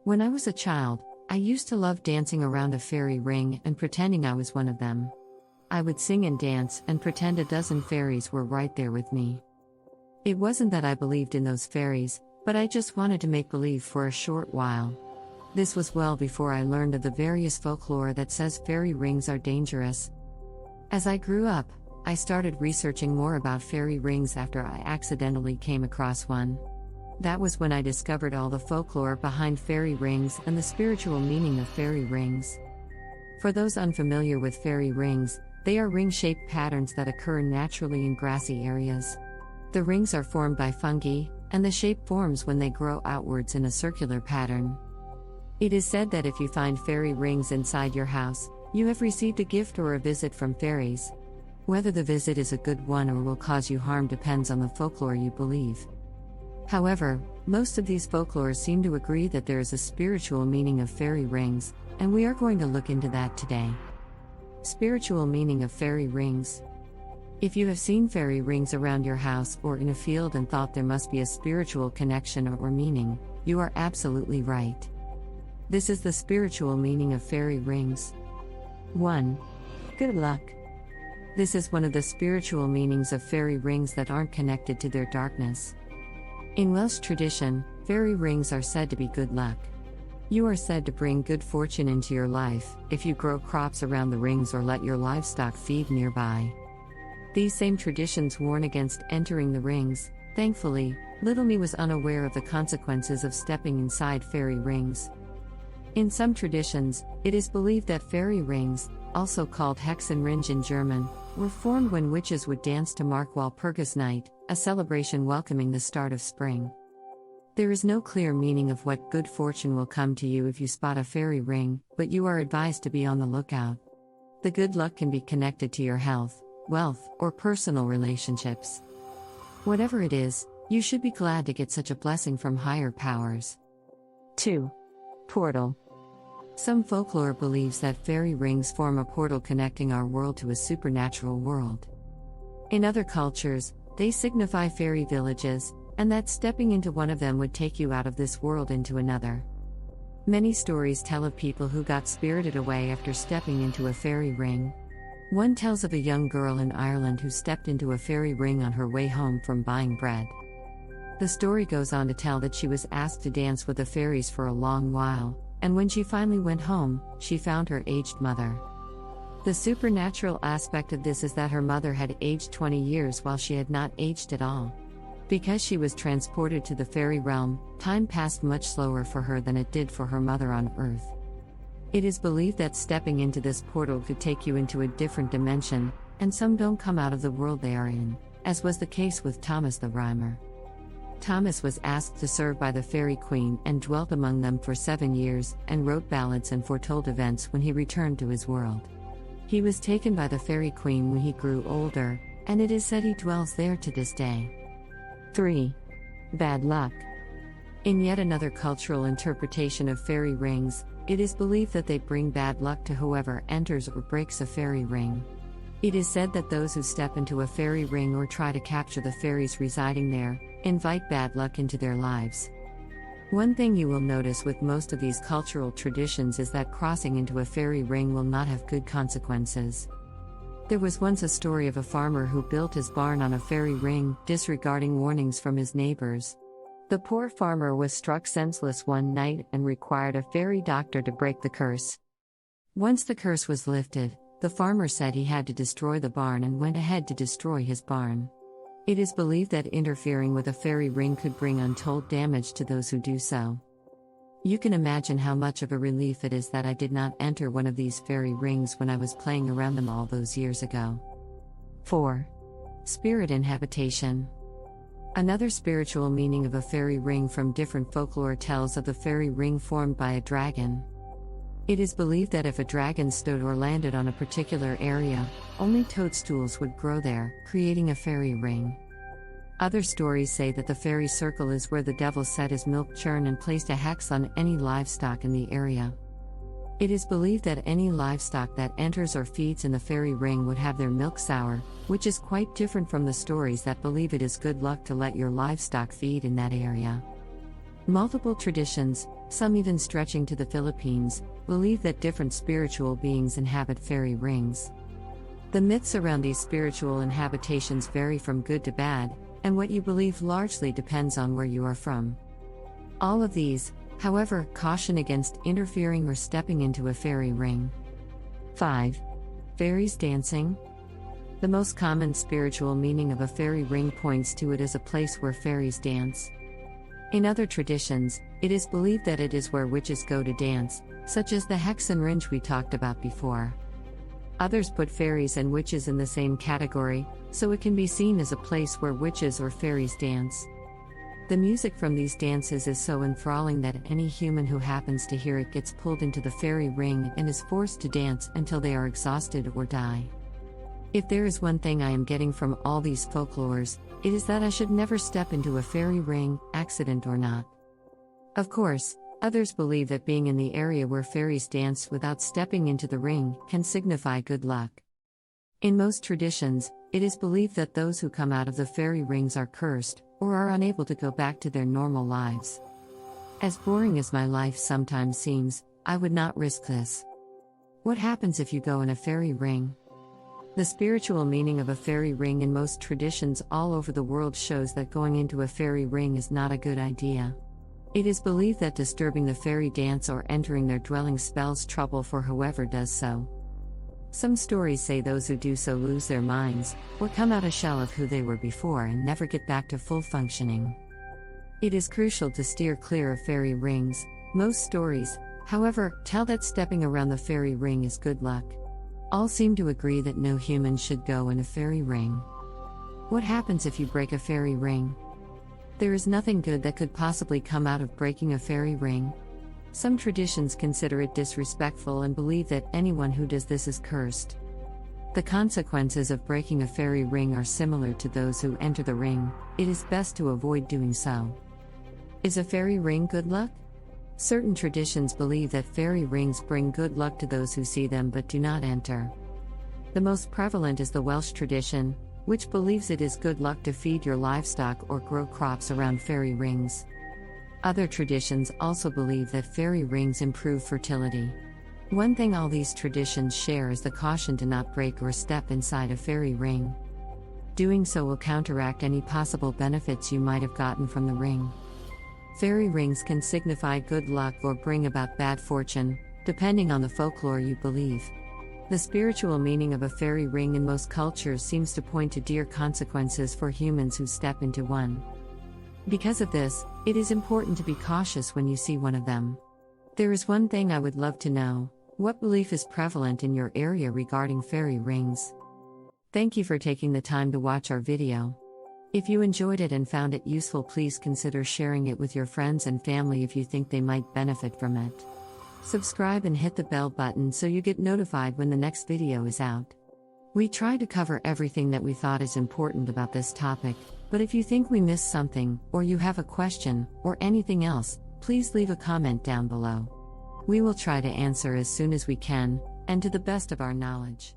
When I was a child, I used to love dancing around a fairy ring and pretending I was one of them. I would sing and dance and pretend a dozen fairies were right there with me. It wasn't that I believed in those fairies, but I just wanted to make believe for a short while. This was well before I learned of the various folklore that says fairy rings are dangerous. As I grew up, I started researching more about fairy rings after I accidentally came across one. That was when I discovered all the folklore behind fairy rings and the spiritual meaning of fairy rings. For those unfamiliar with fairy rings, they are ring-shaped patterns that occur naturally in grassy areas. The rings are formed by fungi, and the shape forms when they grow outwards in a circular pattern. It is said that if you find fairy rings inside your house, you have received a gift or a visit from fairies. Whether the visit is a good one or will cause you harm depends on the folklore you believe. However, most of these folklores seem to agree that there is a spiritual meaning of fairy rings, and we are going to look into that today. Spiritual meaning of fairy rings. If you have seen fairy rings around your house or in a field and thought there must be a spiritual connection or meaning, you are absolutely right. This is the spiritual meaning of fairy rings. 1. Good luck. This is one of the spiritual meanings of fairy rings that aren't connected to their darkness. In Welsh tradition, fairy rings are said to be good luck. You are said to bring good fortune into your life if you grow crops around the rings or let your livestock feed nearby. These same traditions warn against entering the rings. Thankfully, little me was unaware of the consequences of stepping inside fairy rings. In some traditions, it is believed that fairy rings, also called Hexenringe in German, were formed when witches would dance to mark Walpurgisnacht, a celebration welcoming the start of spring. There is no clear meaning of what good fortune will come to you if you spot a fairy ring, but you are advised to be on the lookout. The good luck can be connected to your health, wealth, or personal relationships. Whatever it is, you should be glad to get such a blessing from higher powers. 2. Portal. Some folklore believes that fairy rings form a portal connecting our world to a supernatural world. In other cultures, they signify fairy villages, and that stepping into one of them would take you out of this world into another. Many stories tell of people who got spirited away after stepping into a fairy ring. One tells of a young girl in Ireland who stepped into a fairy ring on her way home from buying bread. The story goes on to tell that she was asked to dance with the fairies for a long while, and when she finally went home, she found her aged mother. The supernatural aspect of this is that her mother had aged 20 years while she had not aged at all. Because she was transported to the fairy realm, time passed much slower for her than it did for her mother on Earth. It is believed that stepping into this portal could take you into a different dimension, and some don't come out of the world they are in, as was the case with Thomas the Rhymer. Thomas was asked to serve by the fairy queen and dwelt among them for 7 years, and wrote ballads and foretold events when he returned to his world. He was taken by the fairy queen when he grew older, and it is said he dwells there to this day. 3. Bad luck. In yet another cultural interpretation of fairy rings, it is believed that they bring bad luck to whoever enters or breaks a fairy ring. It is said that those who step into a fairy ring or try to capture the fairies residing there, invite bad luck into their lives. One thing you will notice with most of these cultural traditions is that crossing into a fairy ring will not have good consequences. There was once a story of a farmer who built his barn on a fairy ring, disregarding warnings from his neighbors. The poor farmer was struck senseless one night and required a fairy doctor to break the curse. Once the curse was lifted, the farmer said he had to destroy the barn and went ahead to destroy his barn. It is believed that interfering with a fairy ring could bring untold damage to those who do so. You can imagine how much of a relief it is that I did not enter one of these fairy rings when I was playing around them all those years ago. 4. Spirit inhabitation. Another spiritual meaning of a fairy ring from different folklore tells of the fairy ring formed by a dragon. It is believed that if a dragon stood or landed on a particular area, only toadstools would grow there, creating a fairy ring. Other stories say that the fairy circle is where the devil set his milk churn and placed a hex on any livestock in the area. It is believed that any livestock that enters or feeds in the fairy ring would have their milk sour, which is quite different from the stories that believe it is good luck to let your livestock feed in that area. Multiple traditions, some even stretching to the Philippines, believe that different spiritual beings inhabit fairy rings. The myths around these spiritual inhabitations vary from good to bad, and what you believe largely depends on where you are from. All of these, however, caution against interfering or stepping into a fairy ring. 5. Fairies dancing. The most common spiritual meaning of a fairy ring points to it as a place where fairies dance. In other traditions, it is believed that it is where witches go to dance, such as the Hexenringe we talked about before. Others put fairies and witches in the same category, so it can be seen as a place where witches or fairies dance. The music from these dances is so enthralling that any human who happens to hear it gets pulled into the fairy ring and is forced to dance until they are exhausted or die. If there is one thing I am getting from all these folklores, it is that I should never step into a fairy ring, accident or not. Of course, others believe that being in the area where fairies dance without stepping into the ring can signify good luck. In most traditions, it is believed that those who come out of the fairy rings are cursed, or are unable to go back to their normal lives. As boring as my life sometimes seems, I would not risk this. What happens if you go in a fairy ring? The spiritual meaning of a fairy ring in most traditions all over the world shows that going into a fairy ring is not a good idea. It is believed that disturbing the fairy dance or entering their dwelling spells trouble for whoever does so. Some stories say those who do so lose their minds, or come out a shell of who they were before and never get back to full functioning. It is crucial to steer clear of fairy rings. Most stories, however, tell that stepping around the fairy ring is good luck. All seem to agree that no human should go in a fairy ring. What happens if you break a fairy ring? There is nothing good that could possibly come out of breaking a fairy ring. Some traditions consider it disrespectful and believe that anyone who does this is cursed. The consequences of breaking a fairy ring are similar to those who enter the ring. It is best to avoid doing so. Is a fairy ring good luck? Certain traditions believe that fairy rings bring good luck to those who see them but do not enter. The most prevalent is the Welsh tradition, which believes it is good luck to feed your livestock or grow crops around fairy rings. Other traditions also believe that fairy rings improve fertility. One thing all these traditions share is the caution to not break or step inside a fairy ring. Doing so will counteract any possible benefits you might have gotten from the ring. Fairy rings can signify good luck or bring about bad fortune, depending on the folklore you believe. The spiritual meaning of a fairy ring in most cultures seems to point to dire consequences for humans who step into one. Because of this, it is important to be cautious when you see one of them. There is one thing I would love to know: what belief is prevalent in your area regarding fairy rings? Thank you for taking the time to watch our video. If you enjoyed it and found it useful, please consider sharing it with your friends and family if you think they might benefit from it. Subscribe and hit the bell button so you get notified when the next video is out. We try to cover everything that we thought is important about this topic, but if you think we missed something, or you have a question, or anything else, please leave a comment down below. We will try to answer as soon as we can, and to the best of our knowledge.